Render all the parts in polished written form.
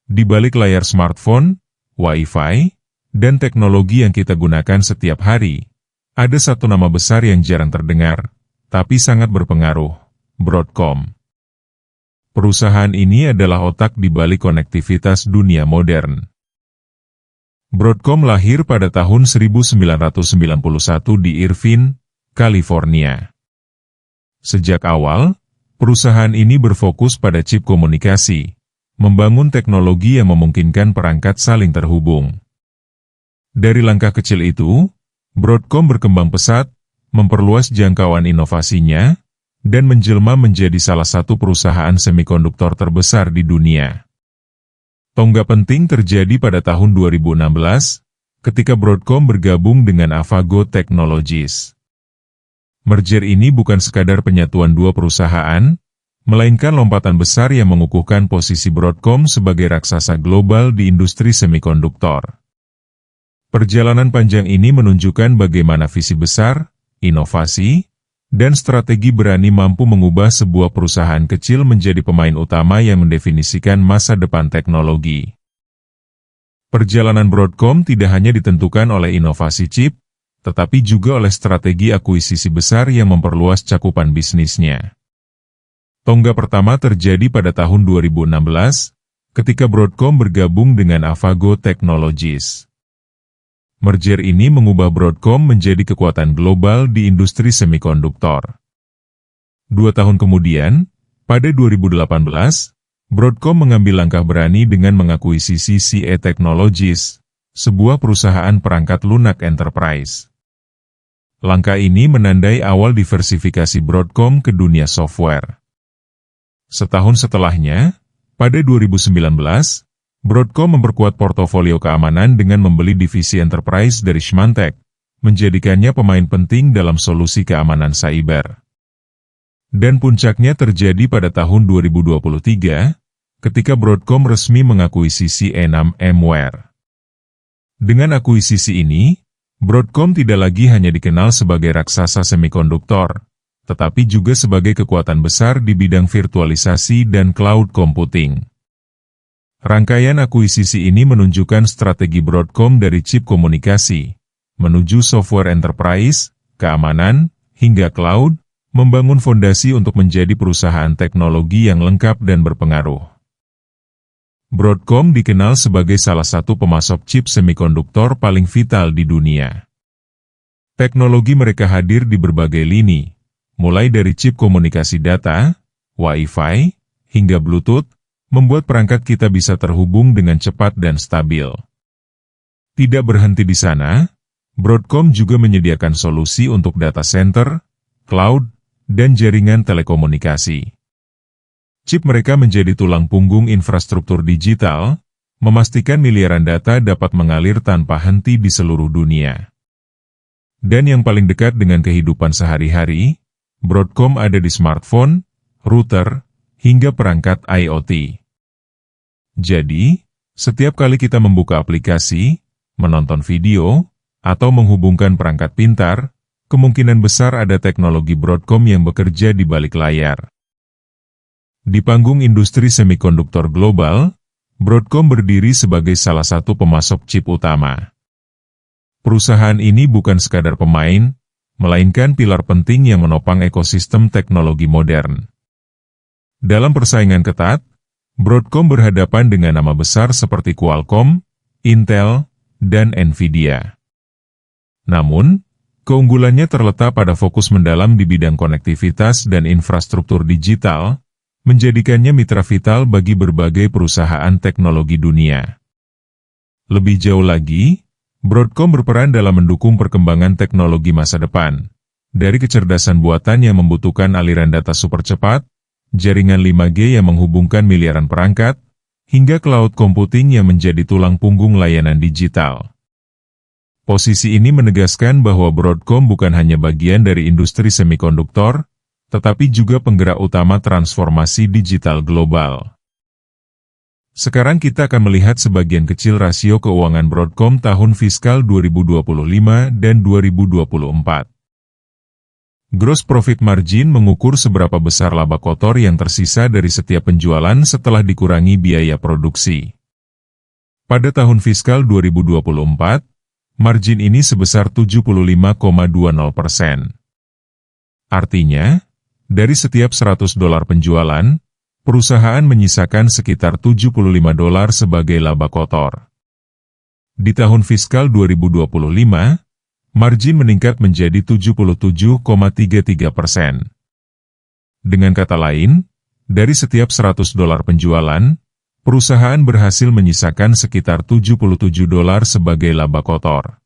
Di balik layar smartphone, Wi-Fi, dan teknologi yang kita gunakan setiap hari, ada satu nama besar yang jarang terdengar, tapi sangat berpengaruh, Broadcom. Perusahaan ini adalah otak di balik konektivitas dunia modern. Broadcom lahir pada tahun 1991 di Irvine, California. Sejak awal, perusahaan ini berfokus pada chip komunikasi, membangun teknologi yang memungkinkan perangkat saling terhubung. Dari langkah kecil itu, Broadcom berkembang pesat, memperluas jangkauan inovasinya, dan menjelma menjadi salah satu perusahaan semikonduktor terbesar di dunia. Tonggak penting terjadi pada tahun 2016, ketika Broadcom bergabung dengan Avago Technologies. Merger ini bukan sekadar penyatuan dua perusahaan, melainkan lompatan besar yang mengukuhkan posisi Broadcom sebagai raksasa global di industri semikonduktor. Perjalanan panjang ini menunjukkan bagaimana visi besar, inovasi, dan strategi berani mampu mengubah sebuah perusahaan kecil menjadi pemain utama yang mendefinisikan masa depan teknologi. Perjalanan Broadcom tidak hanya ditentukan oleh inovasi chip, tetapi juga oleh strategi akuisisi besar yang memperluas cakupan bisnisnya. Tonggak pertama terjadi pada tahun 2016, ketika Broadcom bergabung dengan Avago Technologies. Merger ini mengubah Broadcom menjadi kekuatan global di industri semikonduktor. 2 tahun kemudian, pada 2018, Broadcom mengambil langkah berani dengan mengakuisisi CE Technologies, sebuah perusahaan perangkat lunak enterprise. Langkah ini menandai awal diversifikasi Broadcom ke dunia software. Setahun setelahnya, pada 2019, Broadcom memperkuat portofolio keamanan dengan membeli divisi enterprise dari Symantec, menjadikannya pemain penting dalam solusi keamanan cyber. Dan puncaknya terjadi pada tahun 2023, ketika Broadcom resmi mengakuisisi Enam-Ware. Dengan akuisisi ini, Broadcom tidak lagi hanya dikenal sebagai raksasa semikonduktor, tetapi juga sebagai kekuatan besar di bidang virtualisasi dan cloud computing. Rangkaian akuisisi ini menunjukkan strategi Broadcom dari chip komunikasi, menuju software enterprise, keamanan, hingga cloud, membangun fondasi untuk menjadi perusahaan teknologi yang lengkap dan berpengaruh. Broadcom dikenal sebagai salah satu pemasok chip semikonduktor paling vital di dunia. Teknologi mereka hadir di berbagai lini, mulai dari chip komunikasi data, Wi-Fi, hingga Bluetooth, membuat perangkat kita bisa terhubung dengan cepat dan stabil. Tidak berhenti di sana, Broadcom juga menyediakan solusi untuk data center, cloud, dan jaringan telekomunikasi. Chip mereka menjadi tulang punggung infrastruktur digital, memastikan miliaran data dapat mengalir tanpa henti di seluruh dunia. Dan yang paling dekat dengan kehidupan sehari-hari, Broadcom ada di smartphone, router, hingga perangkat IoT. Jadi, setiap kali kita membuka aplikasi, menonton video, atau menghubungkan perangkat pintar, kemungkinan besar ada teknologi Broadcom yang bekerja di balik layar. Di panggung industri semikonduktor global, Broadcom berdiri sebagai salah satu pemasok chip utama. Perusahaan ini bukan sekadar pemain, melainkan pilar penting yang menopang ekosistem teknologi modern. Dalam persaingan ketat, Broadcom berhadapan dengan nama besar seperti Qualcomm, Intel, dan Nvidia. Namun, keunggulannya terletak pada fokus mendalam di bidang konektivitas dan infrastruktur digital, menjadikannya mitra vital bagi berbagai perusahaan teknologi dunia. Lebih jauh lagi, Broadcom berperan dalam mendukung perkembangan teknologi masa depan, dari kecerdasan buatan yang membutuhkan aliran data super cepat, jaringan 5G yang menghubungkan miliaran perangkat, hingga cloud computing yang menjadi tulang punggung layanan digital. Posisi ini menegaskan bahwa Broadcom bukan hanya bagian dari industri semikonduktor, tetapi juga penggerak utama transformasi digital global. Sekarang kita akan melihat sebagian kecil rasio keuangan Broadcom tahun fiskal 2025 dan 2024. Gross profit margin mengukur seberapa besar laba kotor yang tersisa dari setiap penjualan setelah dikurangi biaya produksi. Pada tahun fiskal 2024, margin ini sebesar 75,20%. Artinya, dari setiap $100 penjualan, perusahaan menyisakan sekitar $75 sebagai laba kotor. Di tahun fiskal 2025, margin meningkat menjadi 77,33%. Dengan kata lain, dari setiap $100 penjualan, perusahaan berhasil menyisakan sekitar $77 sebagai laba kotor.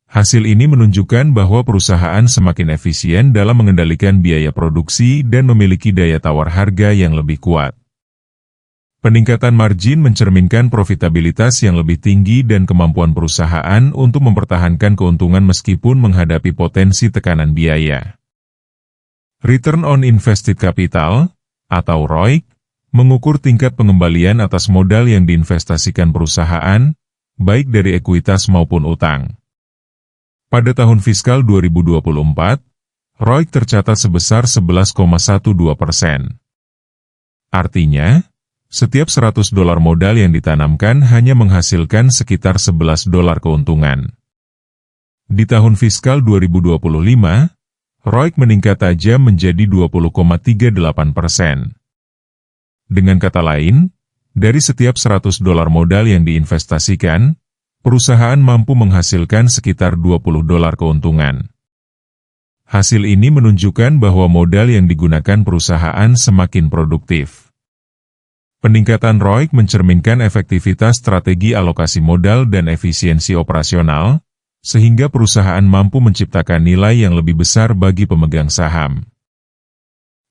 Hasil ini menunjukkan bahwa perusahaan semakin efisien dalam mengendalikan biaya produksi dan memiliki daya tawar harga yang lebih kuat. Peningkatan margin mencerminkan profitabilitas yang lebih tinggi dan kemampuan perusahaan untuk mempertahankan keuntungan meskipun menghadapi potensi tekanan biaya. Return on Invested Capital, atau ROIC, mengukur tingkat pengembalian atas modal yang diinvestasikan perusahaan, baik dari ekuitas maupun utang. Pada tahun fiskal 2024, ROIC tercatat sebesar 11,12%. Artinya, setiap $100 modal yang ditanamkan hanya menghasilkan sekitar $11 keuntungan. Di tahun fiskal 2025, ROIC meningkat tajam menjadi 20,38%. Dengan kata lain, dari setiap $100 modal yang diinvestasikan, perusahaan mampu menghasilkan sekitar $20 keuntungan. Hasil ini menunjukkan bahwa modal yang digunakan perusahaan semakin produktif. Peningkatan ROIC mencerminkan efektivitas strategi alokasi modal dan efisiensi operasional, sehingga perusahaan mampu menciptakan nilai yang lebih besar bagi pemegang saham.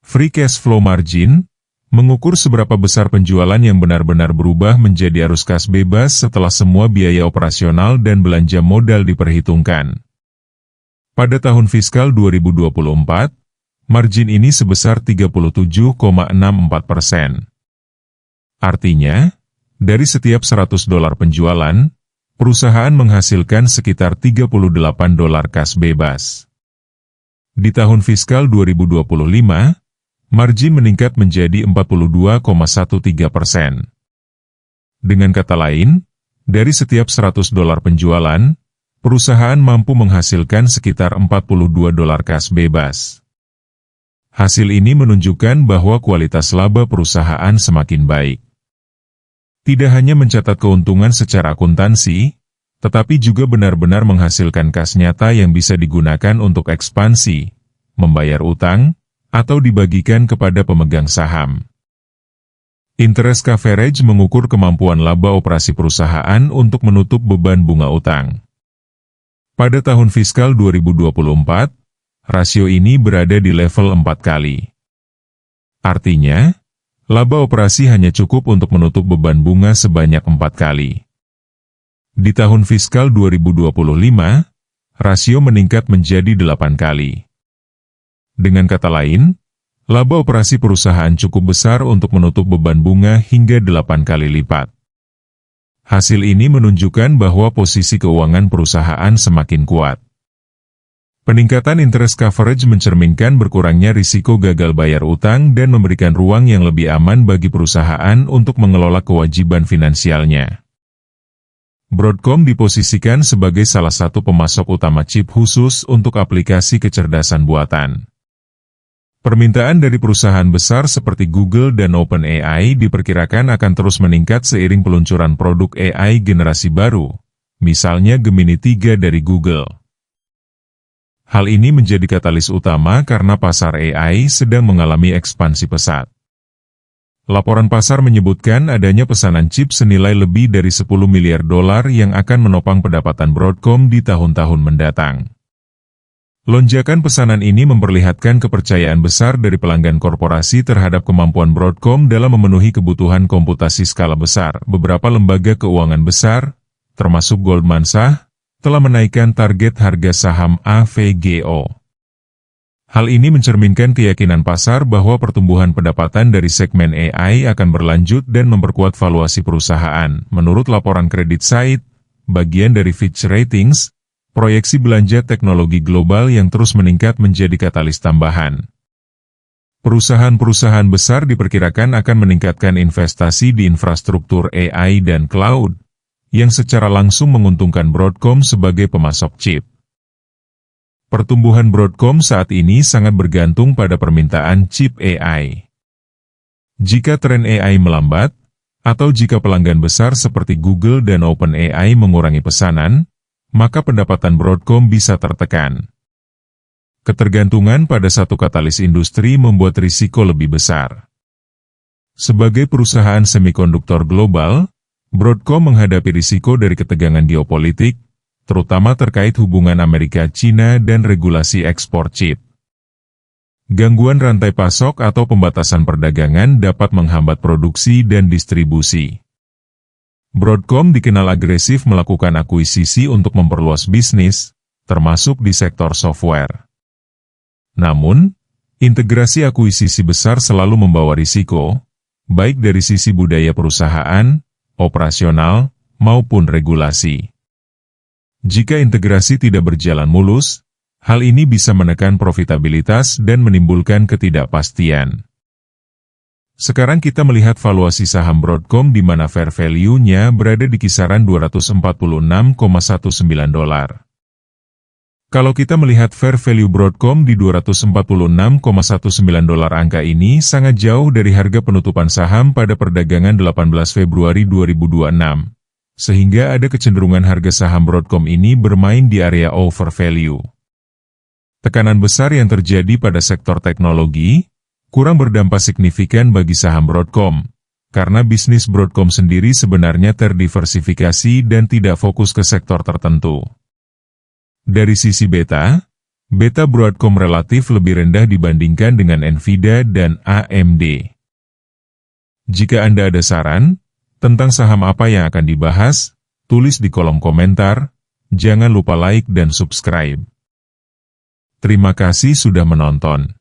Free cash flow margin mengukur seberapa besar penjualan yang benar-benar berubah menjadi arus kas bebas setelah semua biaya operasional dan belanja modal diperhitungkan. Pada tahun fiskal 2024, margin ini sebesar 37,64%. Artinya, dari setiap $100 penjualan, perusahaan menghasilkan sekitar $38 kas bebas. Di tahun fiskal 2025, margin meningkat menjadi 42,13%. Dengan kata lain, dari setiap $100 penjualan, perusahaan mampu menghasilkan sekitar $42 kas bebas. Hasil ini menunjukkan bahwa kualitas laba perusahaan semakin baik. Tidak hanya mencatat keuntungan secara akuntansi, tetapi juga benar-benar menghasilkan kas nyata yang bisa digunakan untuk ekspansi, membayar utang, atau dibagikan kepada pemegang saham. Interest coverage mengukur kemampuan laba operasi perusahaan untuk menutup beban bunga utang. Pada tahun fiskal 2024, rasio ini berada di level 4 kali. Artinya, laba operasi hanya cukup untuk menutup beban bunga sebanyak 4 kali. Di tahun fiskal 2025, rasio meningkat menjadi 8 kali. Dengan kata lain, laba operasi perusahaan cukup besar untuk menutup beban bunga hingga 8 kali lipat. Hasil ini menunjukkan bahwa posisi keuangan perusahaan semakin kuat. Peningkatan interest coverage mencerminkan berkurangnya risiko gagal bayar utang dan memberikan ruang yang lebih aman bagi perusahaan untuk mengelola kewajiban finansialnya. Broadcom diposisikan sebagai salah satu pemasok utama chip khusus untuk aplikasi kecerdasan buatan. Permintaan dari perusahaan besar seperti Google dan OpenAI diperkirakan akan terus meningkat seiring peluncuran produk AI generasi baru, misalnya Gemini 3 dari Google. Hal ini menjadi katalis utama karena pasar AI sedang mengalami ekspansi pesat. Laporan pasar menyebutkan adanya pesanan chip senilai lebih dari $10 miliar yang akan menopang pendapatan Broadcom di tahun-tahun mendatang. Lonjakan pesanan ini memperlihatkan kepercayaan besar dari pelanggan korporasi terhadap kemampuan Broadcom dalam memenuhi kebutuhan komputasi skala besar. Beberapa lembaga keuangan besar, termasuk Goldman Sachs, telah menaikkan target harga saham AVGO. Hal ini mencerminkan keyakinan pasar bahwa pertumbuhan pendapatan dari segmen AI akan berlanjut dan memperkuat valuasi perusahaan. Menurut laporan kredit Side, bagian dari Fitch Ratings, proyeksi belanja teknologi global yang terus meningkat menjadi katalis tambahan. Perusahaan-perusahaan besar diperkirakan akan meningkatkan investasi di infrastruktur AI dan cloud, yang secara langsung menguntungkan Broadcom sebagai pemasok chip. Pertumbuhan Broadcom saat ini sangat bergantung pada permintaan chip AI. Jika tren AI melambat, atau jika pelanggan besar seperti Google dan OpenAI mengurangi pesanan, maka pendapatan Broadcom bisa tertekan. Ketergantungan pada satu katalis industri membuat risiko lebih besar. Sebagai perusahaan semikonduktor global, Broadcom menghadapi risiko dari ketegangan geopolitik, terutama terkait hubungan Amerika-China dan regulasi ekspor chip. Gangguan rantai pasok atau pembatasan perdagangan dapat menghambat produksi dan distribusi. Broadcom dikenal agresif melakukan akuisisi untuk memperluas bisnis, termasuk di sektor software. Namun, integrasi akuisisi besar selalu membawa risiko, baik dari sisi budaya perusahaan, operasional, maupun regulasi. Jika integrasi tidak berjalan mulus, hal ini bisa menekan profitabilitas dan menimbulkan ketidakpastian. Sekarang kita melihat valuasi saham Broadcom di mana fair value-nya berada di kisaran $246,19. Kalau kita melihat fair value Broadcom di $246,19, angka ini sangat jauh dari harga penutupan saham pada perdagangan 18 Februari 2026, sehingga ada kecenderungan harga saham Broadcom ini bermain di area overvalue. Tekanan besar yang terjadi pada sektor teknologi kurang berdampak signifikan bagi saham Broadcom, karena bisnis Broadcom sendiri sebenarnya terdiversifikasi dan tidak fokus ke sektor tertentu. Dari sisi beta Broadcom relatif lebih rendah dibandingkan dengan Nvidia dan AMD. Jika Anda ada saran tentang saham apa yang akan dibahas, tulis di kolom komentar. Jangan lupa like dan subscribe. Terima kasih sudah menonton.